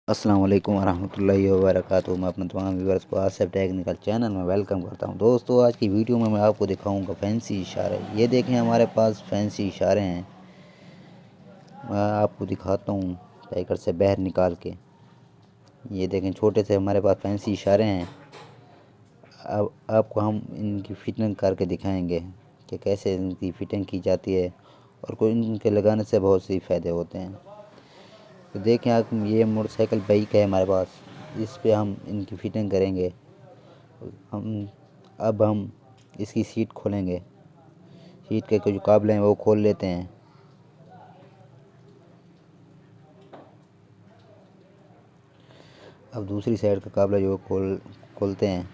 अस्सलाम वालेकुम रहमतुल्लाहि व बरकातुहू। मैं अपने तमाम व्यूअर्स को आसिफ टेक्निकल चैनल में वेलकम करता हूं। दोस्तों, आज की वीडियो में मैं आपको दिखाऊंगा फैंसी इशारे। ये देखें, हमारे पास फैंसी इशारे हैं। मैं आपको दिखाता हूं पैकेट से बाहर निकाल के। ये देखें, छोटे से हमारे पास फैंसी इशारे हैं। अब आपको हम इनकी फिटिंग करके दिखाएंगे कि कैसे इनकी फिटिंग की जाती है, और कोई इनके लगाने से बहुत सी फ़ायदे होते हैं। तो देखें आप, ये मोटरसाइकिल बाइक है हमारे पास, इस पे हम इनकी फिटिंग करेंगे। अब हम इसकी सीट खोलेंगे। सीट के जो काबले हैं वो खोल लेते हैं। अब दूसरी साइड का काबला जो खोलते हैं।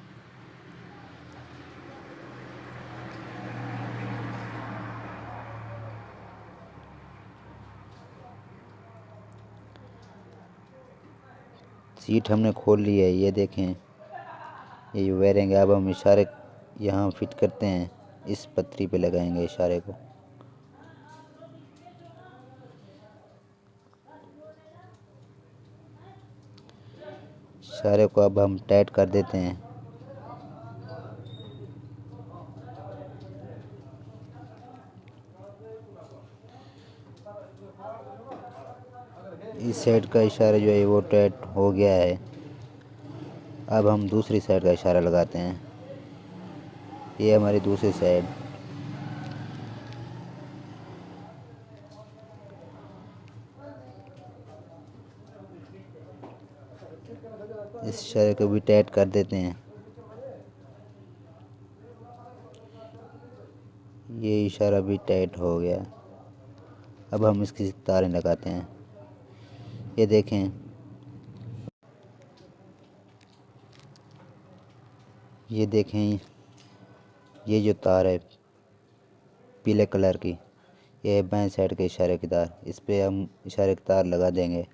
सीट हमने खोल ली है। ये देखें, ये जो वायरिंग है। अब हम इशारे यहाँ फिट करते हैं, इस पतरी पे लगाएंगे इशारे को। इशारे को अब हम टाइट कर देते हैं। इस साइड का इशारा जो है वो टाइट हो गया है। अब हम दूसरी साइड का इशारा लगाते हैं। ये हमारी दूसरी साइड। इस इशारे को भी टाइट कर देते हैं। ये इशारा भी टाइट हो गया। अब हम इसकी तारें लगाते हैं। ये देखें, ये देखें, ये जो तार है पीले कलर की, ये है बाएं साइड के इशारे की तार। इस पे हम इशारे की तार लगा देंगे।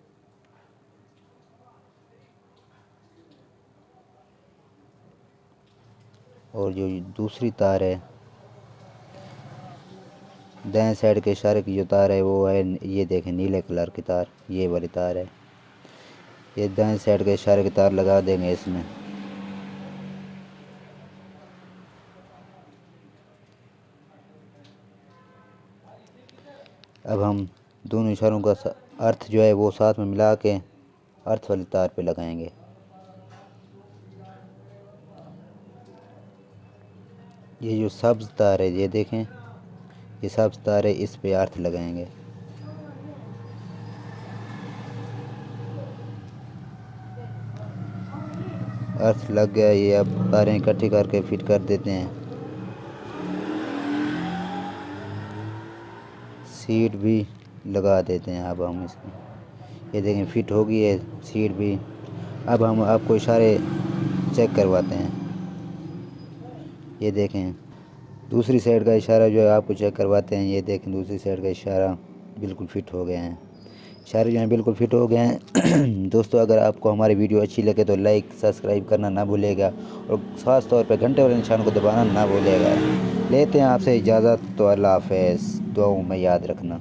और जो दूसरी तार है, दाएं साइड के इशारे की जो तार है वो है, ये देखें, नीले कलर की तार, ये वाली तार है। ये दाएं साइड के इशारे की तार लगा देंगे इसमें। अब हम दोनों इशारों का अर्थ जो है वो साथ में मिला के अर्थ वाली तार पे लगाएंगे। ये जो सब्ज़ तार है, ये देखें, ये सब्ज़ तार है, इस पे अर्थ लगाएंगे। अर्थ लग गया। ये अब तारें इकट्ठी करके फिट कर देते हैं। सीट भी लगा देते हैं अब हम इसमें। ये देखें, फिट हो गई है सीट भी। अब हम आपको इशारे चेक करवाते हैं। ये देखें, दूसरी साइड का इशारा जो है आपको चेक करवाते हैं। ये देखें, दूसरी साइड का इशारा बिल्कुल फिट हो गए हैं। इशारे जो हैं बिल्कुल फिट हो गए हैं। दोस्तों, अगर आपको हमारी वीडियो अच्छी लगे तो लाइक सब्सक्राइब करना ना भूलिएगा, और ख़ास तौर पे घंटे वाले निशान को दबाना ना भूलिएगा। लेते हैं आपसे इजाज़त। तो अल्लाह हाफ़िज़। दुआओं में याद रखना।